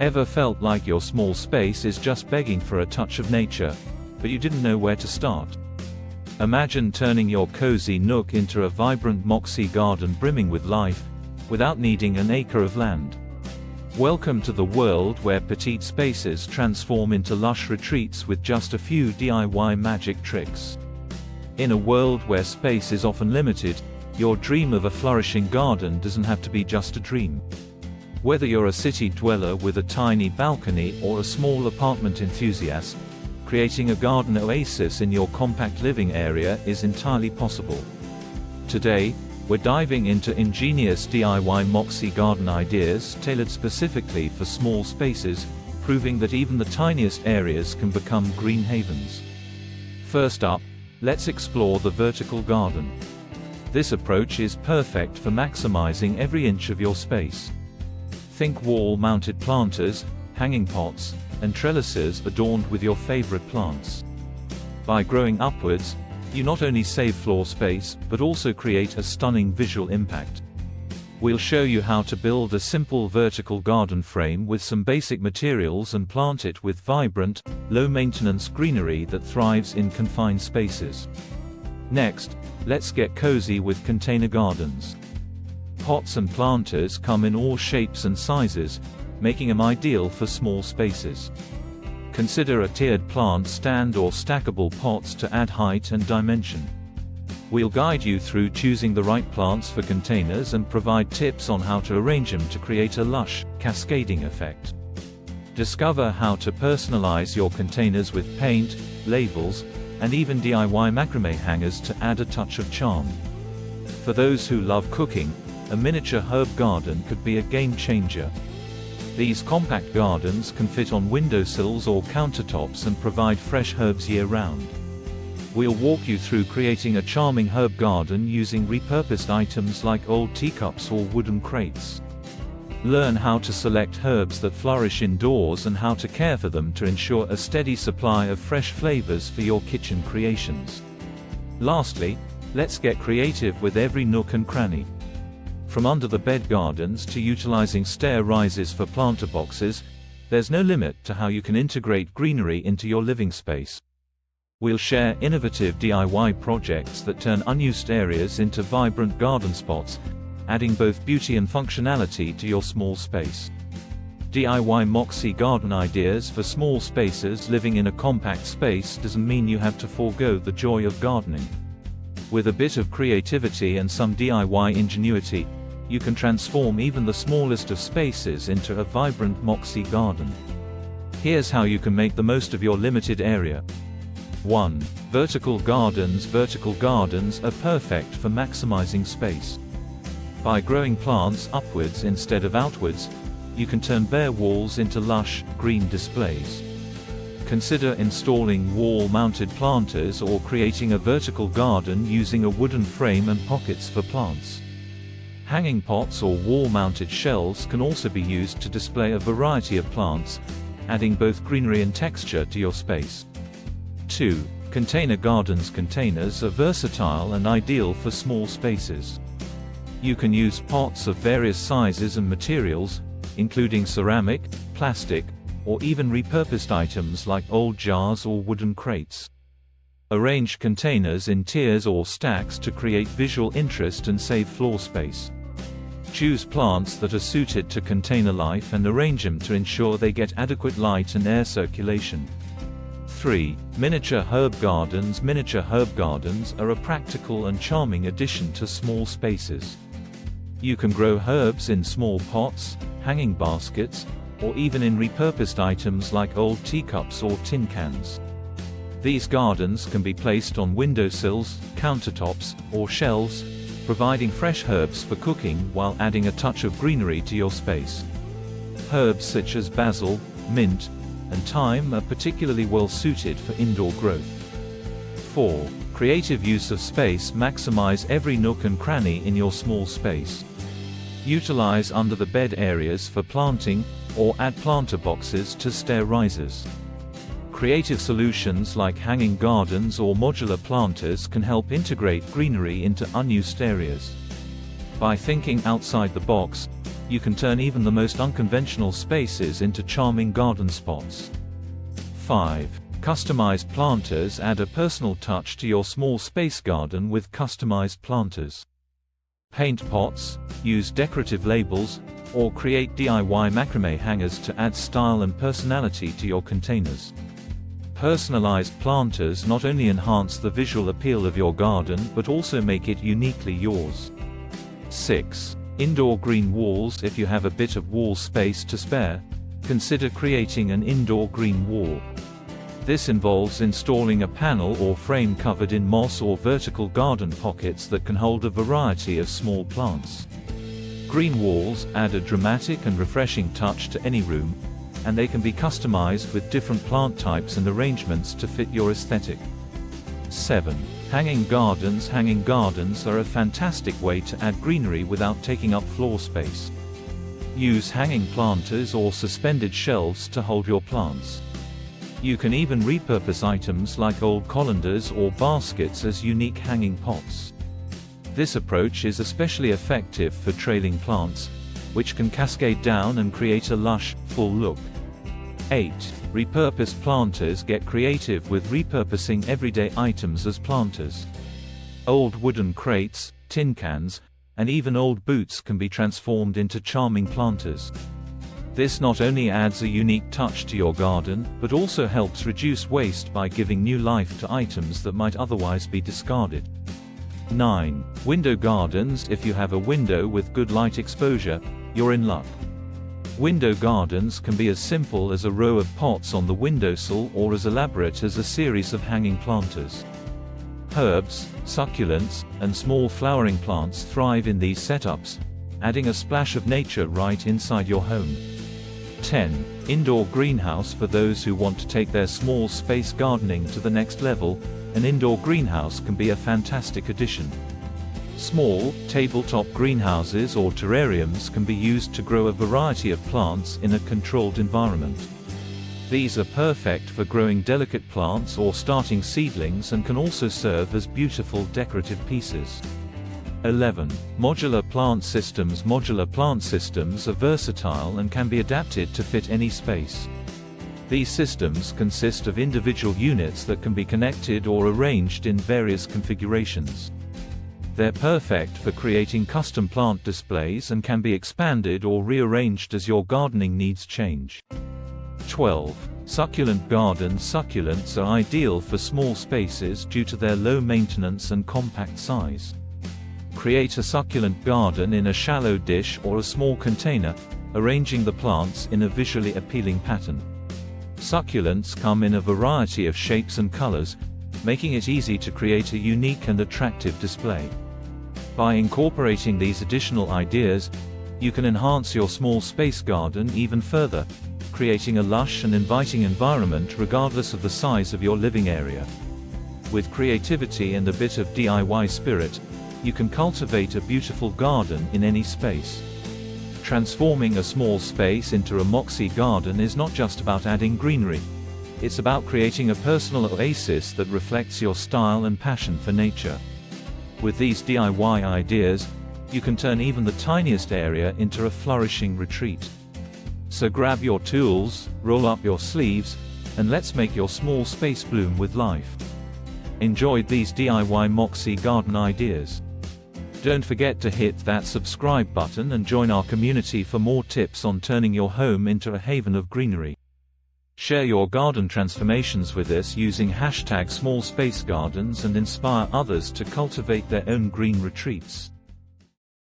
Ever felt like your small space is just begging for a touch of nature, but you didn't know where to start? Imagine turning your cozy nook into a vibrant Moxie garden brimming with life, without needing an acre of land. Welcome to the world where petite spaces transform into lush retreats with just a few DIY magic tricks. In a world where space is often limited, your dream of a flourishing garden doesn't have to be just a dream. Whether you're a city dweller with a tiny balcony or a small apartment enthusiast, creating a garden oasis in your compact living area is entirely possible. Today, we're diving into ingenious DIY Moxie garden ideas tailored specifically for small spaces, proving that even the tiniest areas can become green havens. First up, let's explore the vertical garden. This approach is perfect for maximizing every inch of your space. Think wall-mounted planters, hanging pots, and trellises adorned with your favorite plants. By growing upwards, you not only save floor space, but also create a stunning visual impact. We'll show you how to build a simple vertical garden frame with some basic materials and plant it with vibrant, low-maintenance greenery that thrives in confined spaces. Next, let's get cozy with container gardens. Pots and planters come in all shapes and sizes, making them ideal for small spaces. Consider a tiered plant stand or stackable pots to add height and dimension. We'll guide you through choosing the right plants for containers and provide tips on how to arrange them to create a lush, cascading effect. Discover how to personalize your containers with paint, labels, and even DIY macrame hangers to add a touch of charm. For those who love cooking, a miniature herb garden could be a game changer. These compact gardens can fit on windowsills or countertops and provide fresh herbs year-round. We'll walk you through creating a charming herb garden using repurposed items like old teacups or wooden crates. Learn how to select herbs that flourish indoors and how to care for them to ensure a steady supply of fresh flavors for your kitchen creations. Lastly, let's get creative with every nook and cranny. From under-the-bed gardens to utilizing stair rises for planter boxes, there's no limit to how you can integrate greenery into your living space. We'll share innovative DIY projects that turn unused areas into vibrant garden spots, adding both beauty and functionality to your small space. DIY Moxie garden ideas for small spaces. Living in a compact space doesn't mean you have to forego the joy of gardening. With a bit of creativity and some DIY ingenuity, you can transform even the smallest of spaces into a vibrant Moxie garden. Here's how you can make the most of your limited area. 1. Vertical gardens. Vertical gardens are perfect for maximizing space. By growing plants upwards instead of outwards, you can turn bare walls into lush, green displays. Consider installing wall-mounted planters or creating a vertical garden using a wooden frame and pockets for plants. Hanging pots or wall-mounted shelves can also be used to display a variety of plants, adding both greenery and texture to your space. 2. Container gardens. Containers are versatile and ideal for small spaces. You can use pots of various sizes and materials, including ceramic, plastic, or even repurposed items like old jars or wooden crates. Arrange containers in tiers or stacks to create visual interest and save floor space. Choose plants that are suited to container life and arrange them to ensure they get adequate light and air circulation. 3. Miniature herb gardens. Miniature herb gardens are a practical and charming addition to small spaces. You can grow herbs in small pots, hanging baskets, or even in repurposed items like old teacups or tin cans. These gardens can be placed on windowsills, countertops, or shelves, providing fresh herbs for cooking while adding a touch of greenery to your space. Herbs such as basil, mint, and thyme are particularly well suited for indoor growth. 4. Creative use of space. Maximize every nook and cranny in your small space. Utilize under-the-bed areas for planting, or add planter boxes to stair risers. Creative solutions like hanging gardens or modular planters can help integrate greenery into unused areas. By thinking outside the box, you can turn even the most unconventional spaces into charming garden spots. 5. Customized planters. Add a personal touch to your small space garden with customized planters. Paint pots, use decorative labels, or create DIY macrame hangers to add style and personality to your containers. Personalized planters not only enhance the visual appeal of your garden but also make it uniquely yours. 6. Indoor green walls. If you have a bit of wall space to spare, consider creating an indoor green wall. This involves installing a panel or frame covered in moss or vertical garden pockets that can hold a variety of small plants. Green walls add a dramatic and refreshing touch to any room, and they can be customized with different plant types and arrangements to fit your aesthetic. 7. Hanging gardens. Hanging gardens are a fantastic way to add greenery without taking up floor space. Use hanging planters or suspended shelves to hold your plants. You can even repurpose items like old colanders or baskets as unique hanging pots. This approach is especially effective for trailing plants, which can cascade down and create a lush, full look. 8. Repurposed planters. Get creative with repurposing everyday items as planters. Old wooden crates, tin cans, and even old boots can be transformed into charming planters. This not only adds a unique touch to your garden, but also helps reduce waste by giving new life to items that might otherwise be discarded. 9. Window gardens. If you have a window with good light exposure, you're in luck. Window gardens can be as simple as a row of pots on the windowsill or as elaborate as a series of hanging planters. Herbs, succulents, and small flowering plants thrive in these setups, adding a splash of nature right inside your home. 10. Indoor greenhouse. For those who want to take their small space gardening to the next level, an indoor greenhouse can be a fantastic addition. Small, tabletop greenhouses or terrariums can be used to grow a variety of plants in a controlled environment. These are perfect for growing delicate plants or starting seedlings and can also serve as beautiful decorative pieces. 11. Modular plant systems. Modular plant systems are versatile and can be adapted to fit any space. These systems consist of individual units that can be connected or arranged in various configurations. They're perfect for creating custom plant displays and can be expanded or rearranged as your gardening needs change. 12. Succulent gardens. Succulents are ideal for small spaces due to their low maintenance and compact size. Create a succulent garden in a shallow dish or a small container, arranging the plants in a visually appealing pattern. Succulents come in a variety of shapes and colors, making it easy to create a unique and attractive display. By incorporating these additional ideas, you can enhance your small space garden even further, creating a lush and inviting environment regardless of the size of your living area. With creativity and a bit of DIY spirit, you can cultivate a beautiful garden in any space. Transforming a small space into a Moxie garden is not just about adding greenery. It's about creating a personal oasis that reflects your style and passion for nature. With these DIY ideas, you can turn even the tiniest area into a flourishing retreat. So grab your tools, roll up your sleeves, and let's make your small space bloom with life. Enjoyed these DIY Moxie garden ideas? Don't forget to hit that subscribe button and join our community for more tips on turning your home into a haven of greenery. Share your garden transformations with us using #SmallSpaceGardens and inspire others to cultivate their own green retreats.